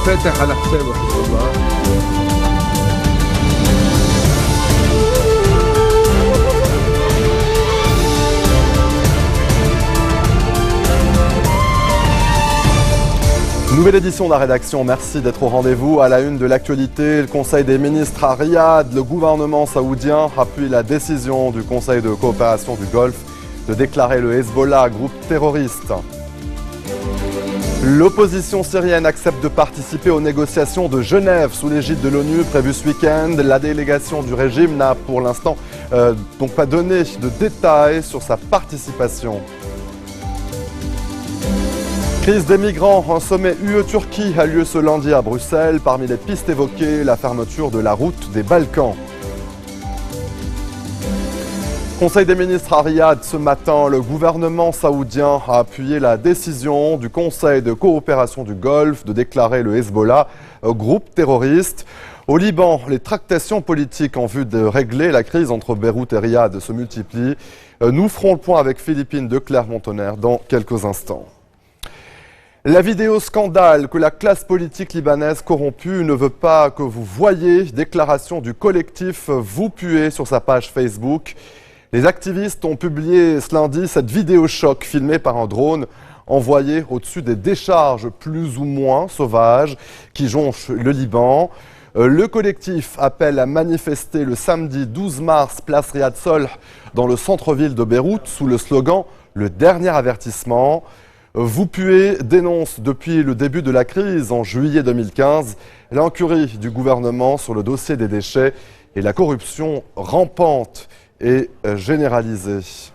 فاتح على حسابه حسب الله. Nouvelle édition de la rédaction, merci d'être au rendez-vous. À la une de l'actualité, le Conseil des ministres à Riyad, le gouvernement saoudien appuie la décision du Conseil de coopération du Golfe de déclarer le Hezbollah groupe terroriste. L'opposition syrienne accepte de participer aux négociations de Genève sous l'égide de l'ONU prévues ce week-end. La délégation du régime n'a pour l'instant donc pas donné de détails sur sa participation. Crise des migrants, un sommet UE-Turquie a lieu ce lundi à Bruxelles. Parmi les pistes évoquées, la fermeture de la route des Balkans. Conseil des ministres à Riyad ce matin, le gouvernement saoudien a appuyé la décision du Conseil de coopération du Golfe de déclarer le Hezbollah groupe terroriste. Au Liban, les tractations politiques en vue de régler la crise entre Beyrouth et Riyad se multiplient. Nous ferons le point avec Philippine de Clermont-Tonnerre dans quelques instants. La vidéo scandale que la classe politique libanaise corrompue ne veut pas que vous voyez. Déclaration du collectif Vous Puez sur sa page Facebook. Les activistes ont publié ce lundi cette vidéo choc filmée par un drone envoyé au-dessus des décharges plus ou moins sauvages qui jonchent le Liban. Le collectif appelle à manifester le samedi 12 mars, place Riyad Solh, dans le centre-ville de Beyrouth, sous le slogan « Le dernier avertissement ». Vous Puez dénonce depuis le début de la crise en juillet 2015 l'incurie du gouvernement sur le dossier des déchets et la corruption rampante et généralisée.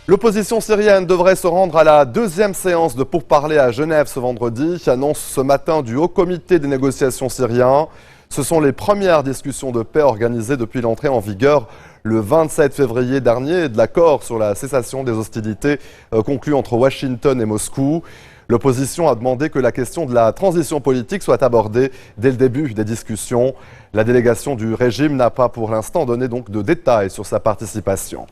L'opposition syrienne devrait se rendre à la deuxième séance de pourparlers à Genève ce vendredi, annonce ce matin du Haut Comité des négociations syrien. Ce sont les premières discussions de paix organisées depuis l'entrée en vigueur le 27 février dernier de l'accord sur la cessation des hostilités conclu entre Washington et Moscou. L'opposition a demandé que la question de la transition politique soit abordée dès le début des discussions. La délégation du régime n'a pas pour l'instant donné donc de détails sur sa participation.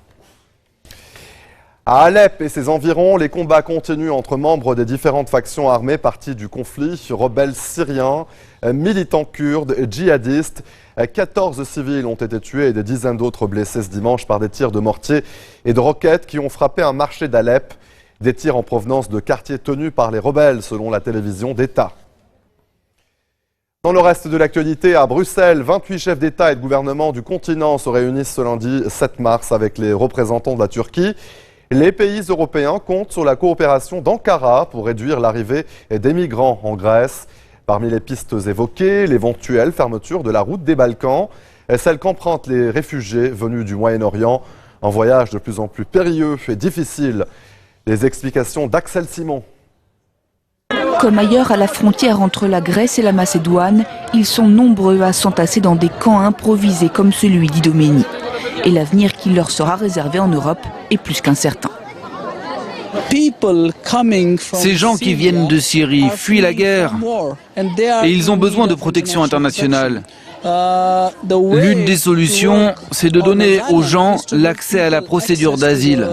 À Alep et ses environs, les combats continuent entre membres des différentes factions armées parties du conflit, rebelles syriens, militants kurdes et djihadistes. 14 civils ont été tués et des dizaines d'autres blessés ce dimanche par des tirs de mortier et de roquettes qui ont frappé un marché d'Alep. Des tirs en provenance de quartiers tenus par les rebelles, selon la télévision d'État. Dans le reste de l'actualité, à Bruxelles, 28 chefs d'État et de gouvernement du continent se réunissent ce lundi 7 mars avec les représentants de la Turquie. Les pays européens comptent sur la coopération d'Ankara pour réduire l'arrivée des migrants en Grèce. Parmi les pistes évoquées, l'éventuelle fermeture de la route des Balkans, celle qu'empruntent les réfugiés venus du Moyen-Orient. Un voyage de plus en plus périlleux et difficile. Les explications d'Axel Simon. Comme ailleurs à la frontière entre la Grèce et la Macédoine, ils sont nombreux à s'entasser dans des camps improvisés comme celui d'Idoménie. Et l'avenir qui leur sera réservé en Europe est plus qu'incertain. Ces gens qui viennent de Syrie fuient la guerre et ils ont besoin de protection internationale. L'une des solutions, c'est de donner aux gens l'accès à la procédure d'asile.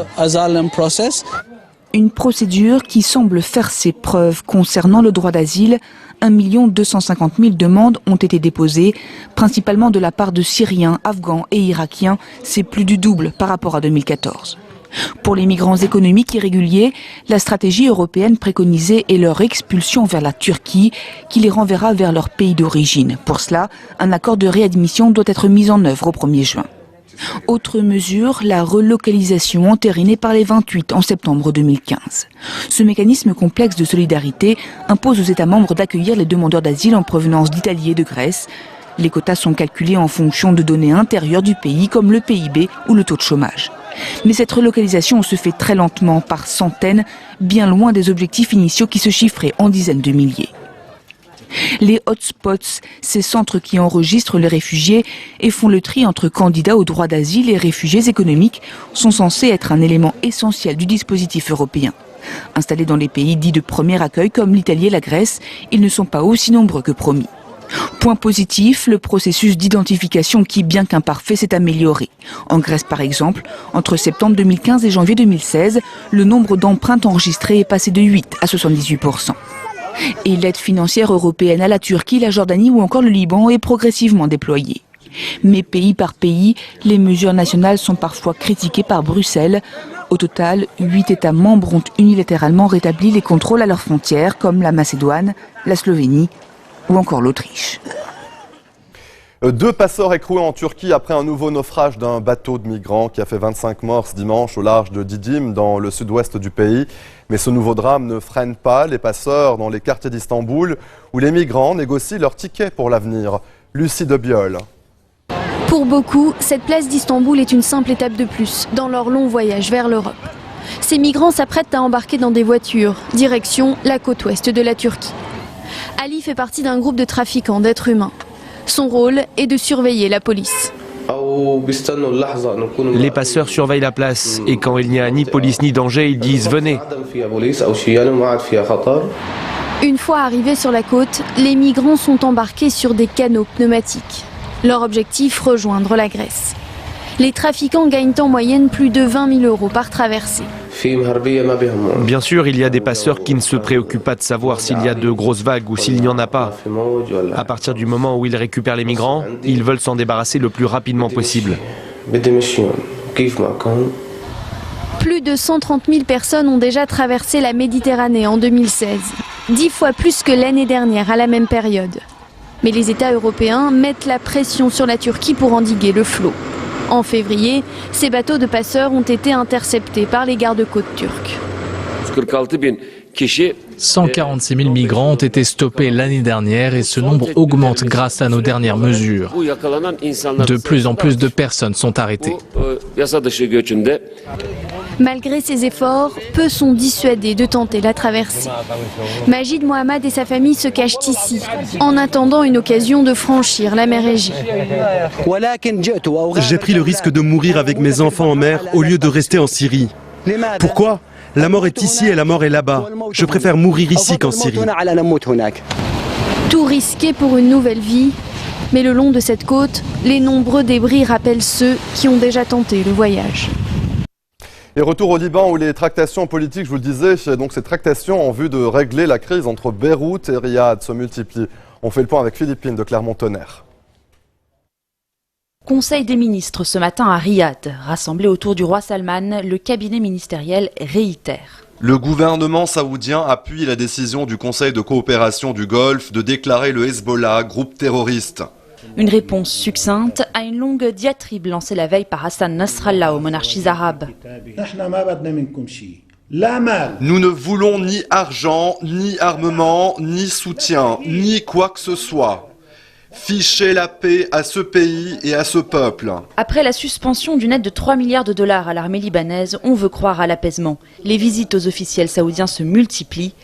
Une procédure qui semble faire ses preuves concernant le droit d'asile. 1 250 000 demandes ont été déposées, principalement de la part de Syriens, Afghans et Irakiens. C'est plus du double par rapport à 2014. Pour les migrants économiques irréguliers, la stratégie européenne préconisée est leur expulsion vers la Turquie, qui les renverra vers leur pays d'origine. Pour cela, un accord de réadmission doit être mis en œuvre au 1er juin. Autre mesure, la relocalisation entérinée par les 28 en septembre 2015. Ce mécanisme complexe de solidarité impose aux États membres d'accueillir les demandeurs d'asile en provenance d'Italie et de Grèce. Les quotas sont calculés en fonction de données intérieures du pays comme le PIB ou le taux de chômage. Mais cette relocalisation se fait très lentement, par centaines, bien loin des objectifs initiaux qui se chiffraient en dizaines de milliers. Les hotspots, ces centres qui enregistrent les réfugiés et font le tri entre candidats au droit d'asile et réfugiés économiques, sont censés être un élément essentiel du dispositif européen. Installés dans les pays dits de premier accueil comme l'Italie et la Grèce, ils ne sont pas aussi nombreux que promis. Point positif, le processus d'identification qui, bien qu'imparfait, s'est amélioré. En Grèce, par exemple, entre septembre 2015 et janvier 2016, le nombre d'empreintes enregistrées est passé de 8 à 78%. Et l'aide financière européenne à la Turquie, la Jordanie ou encore le Liban est progressivement déployée. Mais pays par pays, les mesures nationales sont parfois critiquées par Bruxelles. Au total, 8 États membres ont unilatéralement rétabli les contrôles à leurs frontières, comme la Macédoine, la Slovénie ou encore l'Autriche. 2 passeurs écroués en Turquie après un nouveau naufrage d'un bateau de migrants qui a fait 25 morts ce dimanche au large de Didim, dans le sud-ouest du pays. Mais ce nouveau drame ne freine pas les passeurs dans les quartiers d'Istanbul où les migrants négocient leurs tickets pour l'avenir. Lucie Debiol. Pour beaucoup, cette place d'Istanbul est une simple étape de plus dans leur long voyage vers l'Europe. Ces migrants s'apprêtent à embarquer dans des voitures, direction la côte ouest de la Turquie. Ali fait partie d'un groupe de trafiquants d'êtres humains. Son rôle est de surveiller la police. Les passeurs surveillent la place et quand il n'y a ni police ni danger, ils disent « venez ». Une fois arrivés sur la côte, les migrants sont embarqués sur des canots pneumatiques. Leur objectif, rejoindre la Grèce. Les trafiquants gagnent en moyenne plus de 20 000 € par traversée. Bien sûr, il y a des passeurs qui ne se préoccupent pas de savoir s'il y a de grosses vagues ou s'il n'y en a pas. À partir du moment où ils récupèrent les migrants, ils veulent s'en débarrasser le plus rapidement possible. Plus de 130 000 personnes ont déjà traversé la Méditerranée en 2016. 10 fois plus que l'année dernière à la même période. Mais les États européens mettent la pression sur la Turquie pour endiguer le flot. En février, ces bateaux de passeurs ont été interceptés par les gardes-côtes turcs. 146 000 migrants ont été stoppés l'année dernière et ce nombre augmente grâce à nos dernières mesures. De plus en plus de personnes sont arrêtées. Malgré ces efforts, peu sont dissuadés de tenter la traversée. Majid Mohamed et sa famille se cachent ici, en attendant une occasion de franchir la mer Égée. J'ai pris le risque de mourir avec mes enfants en mer au lieu de rester en Syrie. Pourquoi ? La mort est ici et la mort est là-bas. Je préfère mourir ici qu'en Syrie. Tout risqué pour une nouvelle vie, mais le long de cette côte, les nombreux débris rappellent ceux qui ont déjà tenté le voyage. Et retour au Liban où les tractations politiques, je vous le disais, donc ces tractations en vue de régler la crise entre Beyrouth et Riyad se multiplient. On fait le point avec Philippine de Clermont-Tonnerre. Conseil des ministres ce matin à Riyad. Rassemblé autour du roi Salman, le cabinet ministériel réitère. Le gouvernement saoudien appuie la décision du Conseil de coopération du Golfe de déclarer le Hezbollah groupe terroriste. Une réponse succincte à une longue diatribe lancée la veille par Hassan Nasrallah aux monarchies arabes. Nous ne voulons ni argent, ni armement, ni soutien, ni quoi que ce soit. Fichez la paix à ce pays et à ce peuple. Après la suspension d'une aide de 3 milliards de dollars à l'armée libanaise, on veut croire à l'apaisement. Les visites aux officiels saoudiens se multiplient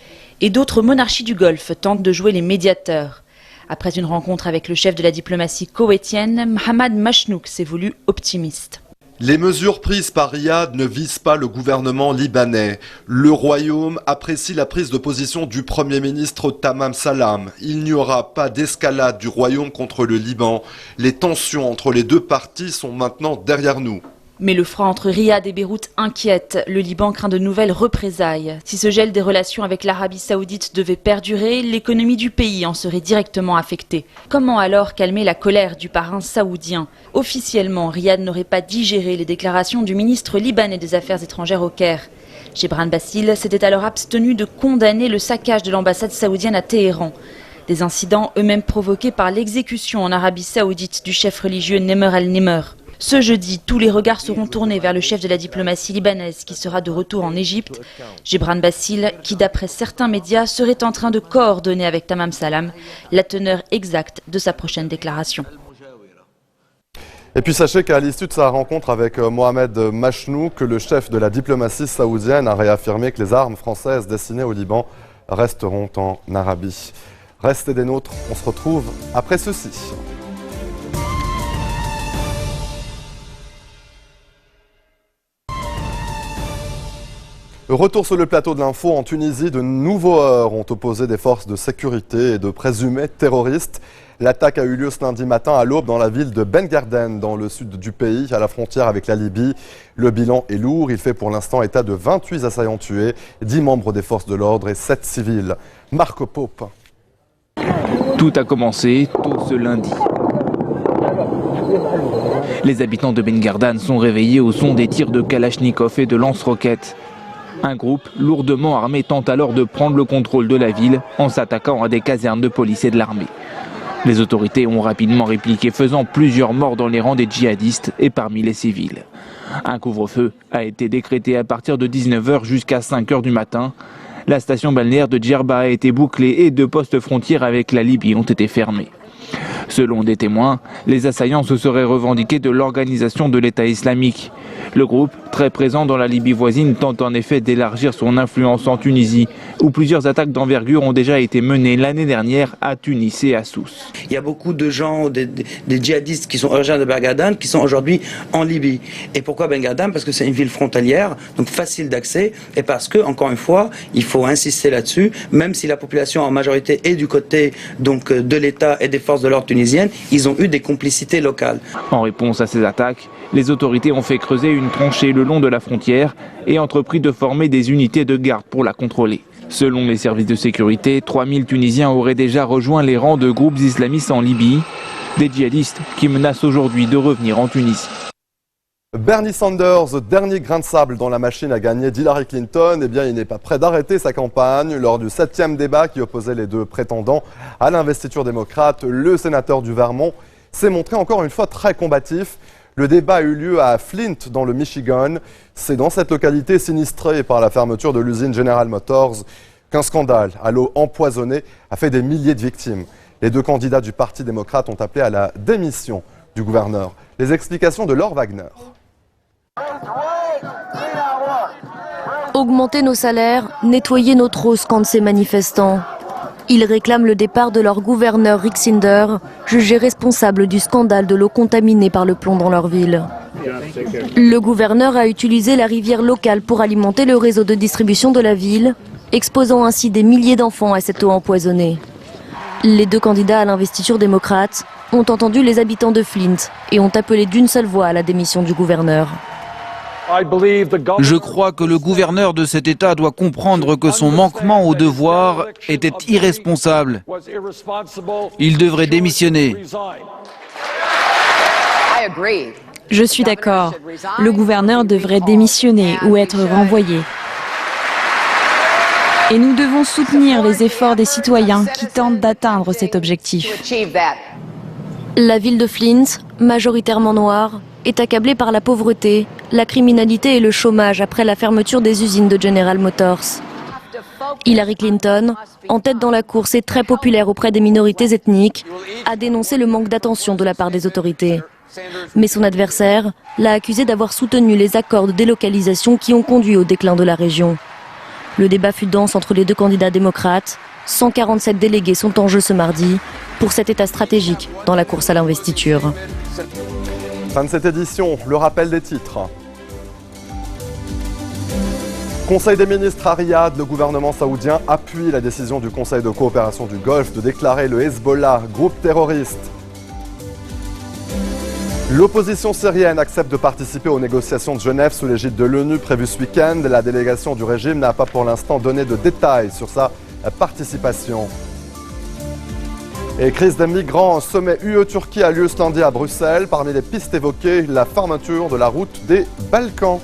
et d'autres monarchies du Golfe tentent de jouer les médiateurs. Après une rencontre avec le chef de la diplomatie koweïtienne, Mohamed Machnouk s'est voulu optimiste. Les mesures prises par Riyad ne visent pas le gouvernement libanais. Le royaume apprécie la prise de position du Premier ministre Tamam Salam. Il n'y aura pas d'escalade du royaume contre le Liban. Les tensions entre les deux parties sont maintenant derrière nous. Mais le froid entre Riyad et Beyrouth inquiète. Le Liban craint de nouvelles représailles. Si ce gel des relations avec l'Arabie Saoudite devait perdurer, l'économie du pays en serait directement affectée. Comment alors calmer la colère du parrain saoudien ? Officiellement, Riyad n'aurait pas digéré les déclarations du ministre libanais des Affaires étrangères au Caire. Gebran Bassil s'était alors abstenu de condamner le saccage de l'ambassade saoudienne à Téhéran. Des incidents eux-mêmes provoqués par l'exécution en Arabie Saoudite du chef religieux Nemer al-Nemer. Ce jeudi, tous les regards seront tournés vers le chef de la diplomatie libanaise qui sera de retour en Égypte, Gebran Bassil, qui d'après certains médias serait en train de coordonner avec Tamam Salam la teneur exacte de sa prochaine déclaration. Et puis sachez qu'à l'issue de sa rencontre avec Mohamed Machnouk, le chef de la diplomatie saoudienne a réaffirmé que les armes françaises destinées au Liban resteront en Arabie. Restez des nôtres, on se retrouve après ceci. Retour sur le plateau de l'info en Tunisie, de nouveaux heurts ont opposé des forces de sécurité et de présumés terroristes. L'attaque a eu lieu ce lundi matin à l'aube dans la ville de Ben Garden, dans le sud du pays, à la frontière avec la Libye. Le bilan est lourd, il fait pour l'instant état de 28 assaillants tués, 10 membres des forces de l'ordre et 7 civils. Marc Pope. Tout a commencé tôt ce lundi. Les habitants de Ben Garden sont réveillés au son des tirs de Kalachnikov et de lance-roquettes. Un groupe lourdement armé tente alors de prendre le contrôle de la ville en s'attaquant à des casernes de police et de l'armée. Les autorités ont rapidement répliqué, faisant plusieurs morts dans les rangs des djihadistes et parmi les civils. Un couvre-feu a été décrété à partir de 19h jusqu'à 5h du matin. La station balnéaire de Djerba a été bouclée et 2 postes frontières avec la Libye ont été fermés. Selon des témoins, les assaillants se seraient revendiqués de l'organisation de l'État islamique. Le groupe, très présent dans la Libye voisine, tente en effet d'élargir son influence en Tunisie, où plusieurs attaques d'envergure ont déjà été menées l'année dernière à Tunis et à Sousse. Il y a beaucoup de gens, des djihadistes qui sont originaires de Ben Garden, qui sont aujourd'hui en Libye. Et pourquoi Ben Garden? Parce que c'est une ville frontalière, donc facile d'accès, et parce que, encore une fois, il faut insister là-dessus, même si la population en majorité est du côté donc, de l'État et des forces de l'ordre tunisiennes, ils ont eu des complicités locales. En réponse à ces attaques, les autorités ont fait creuser une tranchée le long de la frontière et entrepris de former des unités de garde pour la contrôler. Selon les services de sécurité, 3000 Tunisiens auraient déjà rejoint les rangs de groupes islamistes en Libye, des djihadistes qui menacent aujourd'hui de revenir en Tunisie. Bernie Sanders, dernier grain de sable dans la machine à gagner d'Hillary Clinton, eh bien, il n'est pas prêt d'arrêter sa campagne. Lors du 7e débat qui opposait les deux prétendants à l'investiture démocrate, le sénateur du Vermont s'est montré encore une fois très combatif. Le débat a eu lieu à Flint, dans le Michigan. C'est dans cette localité sinistrée par la fermeture de l'usine General Motors qu'un scandale à l'eau empoisonnée a fait des milliers de victimes. Les deux candidats du Parti démocrate ont appelé à la démission du gouverneur. Les explications de Laure Wagner. Augmenter nos salaires, nettoyer notre eau, scandent ces manifestants. Ils réclament le départ de leur gouverneur Rick Sinder, jugé responsable du scandale de l'eau contaminée par le plomb dans leur ville. Le gouverneur a utilisé la rivière locale pour alimenter le réseau de distribution de la ville, exposant ainsi des milliers d'enfants à cette eau empoisonnée. Les deux candidats à l'investiture démocrate ont entendu les habitants de Flint et ont appelé d'une seule voix à la démission du gouverneur. Je crois que le gouverneur de cet État doit comprendre que son manquement au devoir était irresponsable. Il devrait démissionner. Je suis d'accord. Le gouverneur devrait démissionner ou être renvoyé. Et nous devons soutenir les efforts des citoyens qui tentent d'atteindre cet objectif. La ville de Flint, majoritairement noire, est accablée par la pauvreté, la criminalité et le chômage après la fermeture des usines de General Motors. Hillary Clinton, en tête dans la course et très populaire auprès des minorités ethniques, a dénoncé le manque d'attention de la part des autorités. Mais son adversaire l'a accusé d'avoir soutenu les accords de délocalisation qui ont conduit au déclin de la région. Le débat fut dense entre les deux candidats démocrates. 147 délégués sont en jeu ce mardi pour cet état stratégique dans la course à l'investiture. Fin de cette édition, le rappel des titres. Conseil des ministres à Riyad, le gouvernement saoudien appuie la décision du Conseil de coopération du Golfe de déclarer le Hezbollah groupe terroriste. L'opposition syrienne accepte de participer aux négociations de Genève sous l'égide de l'ONU prévues ce week-end. La délégation du régime n'a pas pour l'instant donné de détails sur sa participation. Et crise des migrants, sommet UE-Turquie a lieu ce lundi à Bruxelles. Parmi les pistes évoquées, la fermeture de la route des Balkans.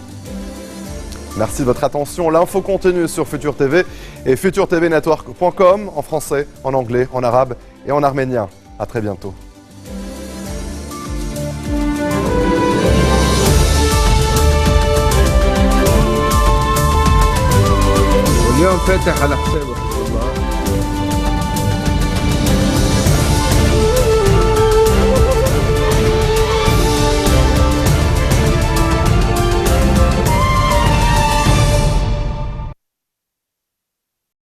Merci de votre attention. L'info continue sur Futur TV et futurtvnetwork.com en français, en anglais, en arabe et en arménien. À très bientôt. اليوم فاتح على حسابه